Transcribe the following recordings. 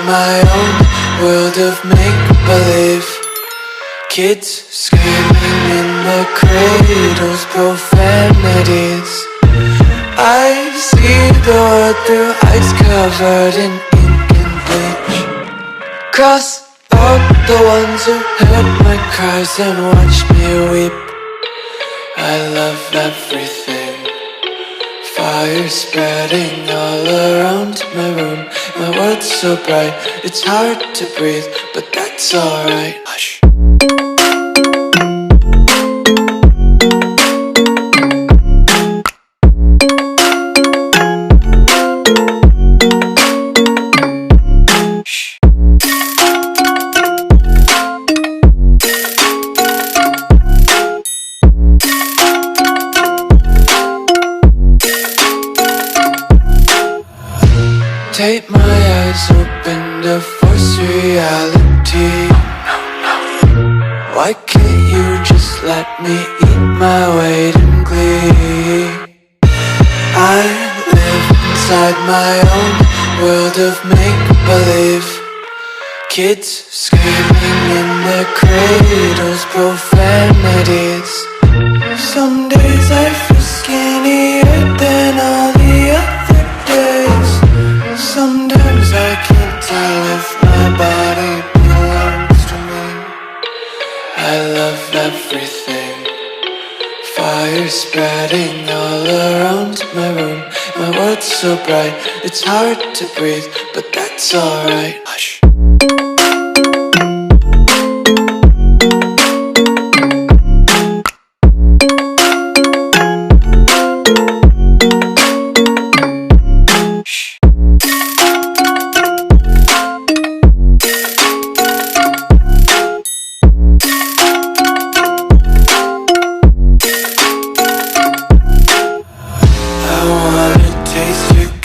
my own world of make-believe. Kids screaming in the cradles, profanities. I see the world through eyes covered in ink and bleach. Cross out the ones who heard my cries and watched me weep. I love everything. Fire spreading all around my room. My world's so bright, it's hard to breathe, but that's alright. Hush. Tape my eyes open to force reality. Why can't you just let me eat my weight in glee? I live inside my own world of make-believe. Kids screaming in their cradles, profanities. Some days I feel skinnier than all the other days. Sometimes I can't tell if my body belongs to me. I love everything. Fire spreading all around my room. My world's so bright, it's hard to breathe, but that's alright. Hush.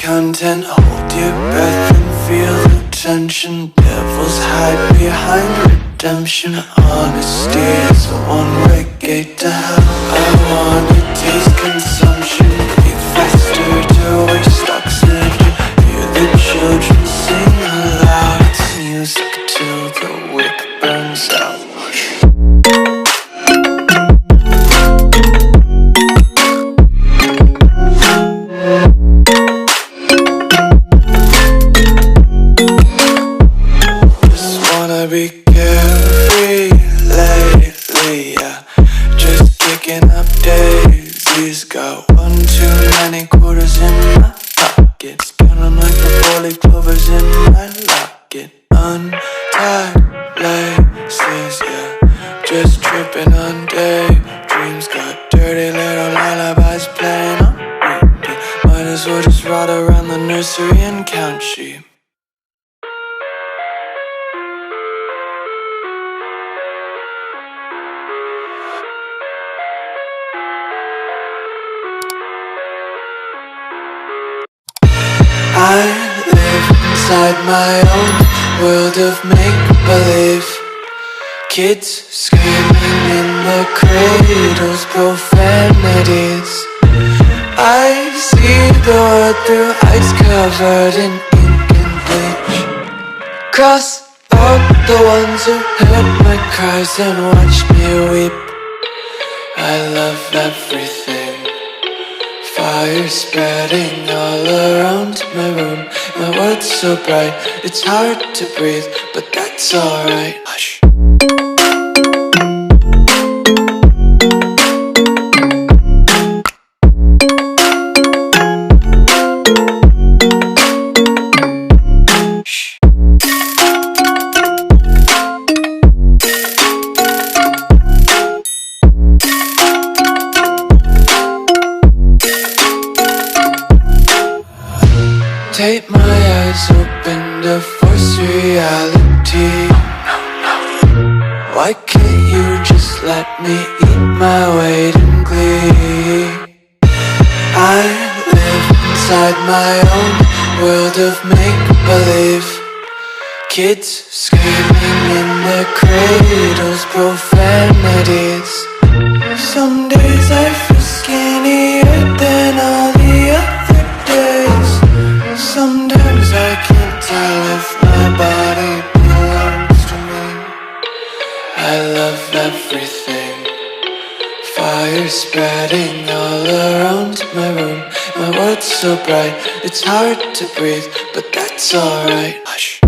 Content, hold your breath and feel the tension. Devils hide behind redemption. Honesty is a one-way gate to hell. I wanna taste consumption, breathe faster to waste oxygen. Hear the children sing aloud. It's music till the wick burns out. Be carefree lately, yeah. Just kicking up daisies. Got one too many quarters in my pockets. Counting like the 4-leaf clovers in my locket. Untied laces, yeah. Just tripping on daydreams. Got dirty little lullabies playing on repeat. Might as well just ride around the nursery and count sheep. I live inside my own world of make-believe. Kids screaming in their cradles, profanities. I see the world through eyes covered in ink and bleach. Cross out the ones who heard my cries and watched me weep. I love everything. Fire spreading all around my room. My world's so bright, it's hard to breathe, but that's alright. Hush. Tape my eyes open to force reality. Why can't you just let me eat my weight in glee? I live inside my own world of make-believe. Kids screaming in their cradles, profanities. Some days I feel skinnier than all the other days. Sometimes I can't tell if my body everything. Fire spreading all around my room. My world's so bright, it's hard to breathe, but that's alright. Hush.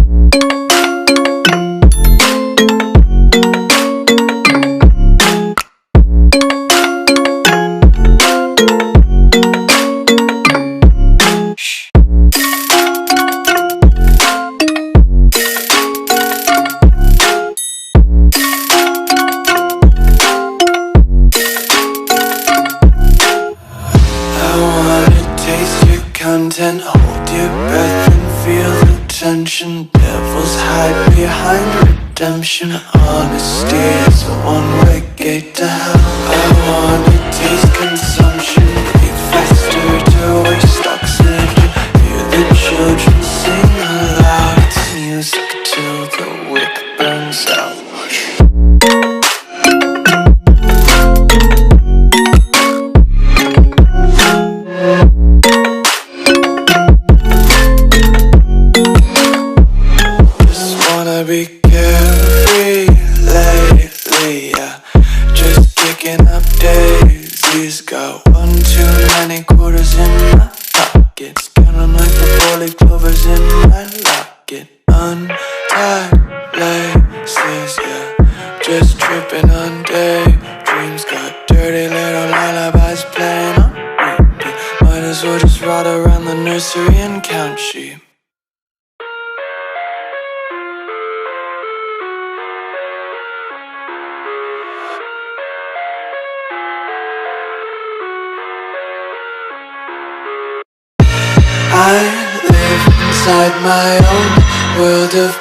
Content, hold your breath and feel the tension. Devils hide behind redemption. Honesty is a one-way gate to hell. I wanna taste consumption, eat faster to waste oxygen. Hear the children sing aloud. It's music till the wick burns out. Be carefree lately, yeah. Just kicking up daisies. Got one too many quarters in my pockets. Counting like the four-leaf clovers in my locket. Untied laces, yeah. Just tripping on daydreams. Got dirty little lullabies playing on repeat. Might as well just ride around the nursery and count sheep. I live inside my own world of